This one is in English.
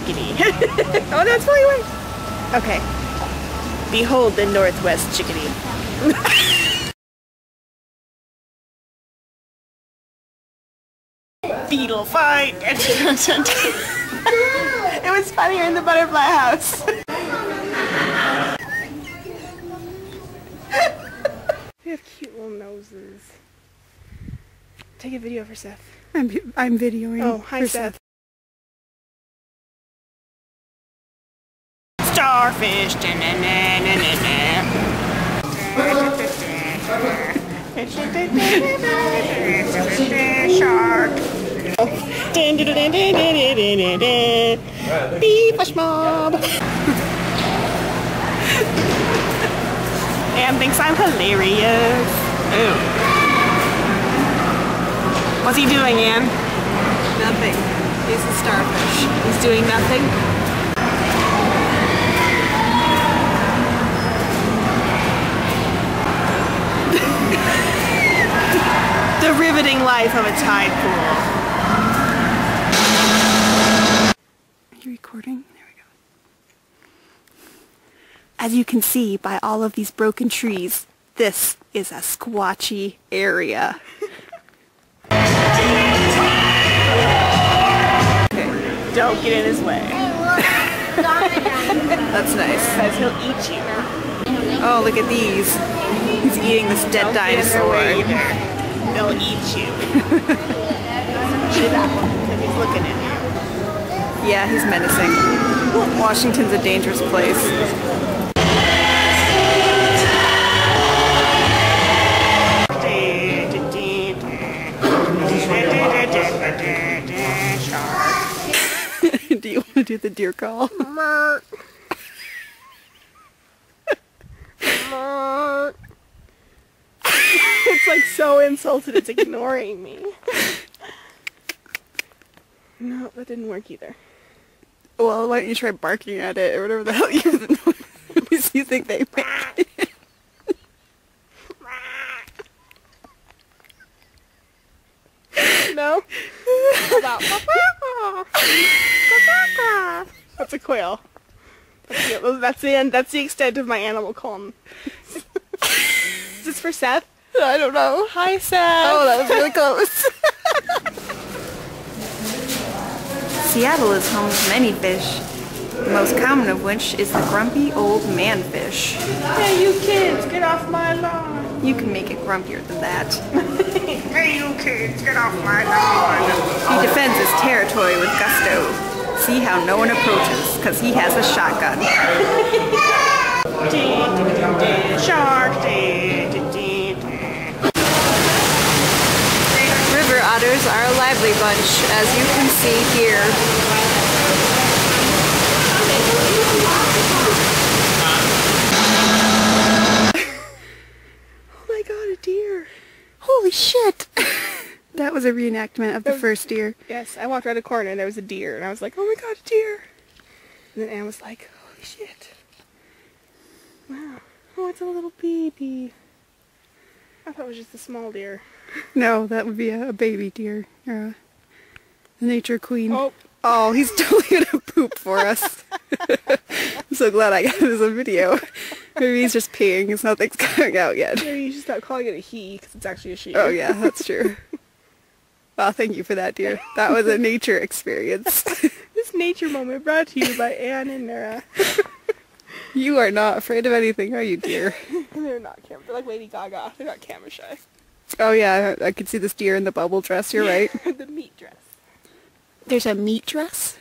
chickadee. Oh, that's where he went. Okay. Behold the Northwest chickadee. Beetle fight. It was funnier in the butterfly house. They have cute little noses. Take a video for Seth. I'm videoing. Oh, hi Seth. Starfish. Shark. Beefish mob. Anne thinks I'm hilarious. Ooh. What's he doing, Anne? Nothing. He's a starfish. He's doing nothing? The riveting life of a tide pool. Are you recording? There we go. As you can see by all of these broken trees, this is a squatchy area. Okay, don't get in his way. That's nice. Because he'll eat you. Oh, look at these. He's eating this dead dinosaur. They'll eat you. Especially that one, because he's looking at you. Yeah, he's menacing. Washington's a dangerous place. Do you want to do the deer call? It's like so insulted, it's ignoring me. No, that didn't work either. Well, why don't you try barking at it or whatever the hell you think they make? No? That's a quail. That's the end. That's the extent of my animal calm. Is this for Seth? I don't know. Hi, Seth. Oh, that was really close. Seattle is home to many fish, the most common of which is the grumpy old manfish. Hey, you kids, get off my lawn. You can make it grumpier than that. Hey, you kids, get off my lawn. He defends his territory with gusto. See how no one approaches, because he has a shotgun. Shark. River otters are a lively bunch, as you can see here. Oh my god, a deer. Holy shit! That was a reenactment of the first deer. Yes, I walked around a corner and there was a deer, and I was like, oh my god, a deer. And then Anne was like, holy shit. Wow. Oh, it's a little baby. I thought it was just a small deer. No, that would be a baby deer. Or a nature queen. Oh. Oh, he's totally gonna poop for us. I'm so glad I got it as a video. Maybe he's just peeing because nothing's coming out yet. Maybe you should stop calling it a he, because it's actually a she. Oh yeah, that's true. Well, thank you for that, dear. That was a nature experience. This nature moment brought to you by Anne and Nura. You are not afraid of anything, are you, dear? They're not camera. They're like Lady Gaga. They're not camera shy. Oh yeah, I could see this deer in the bubble dress, you're right. The meat dress. There's a meat dress?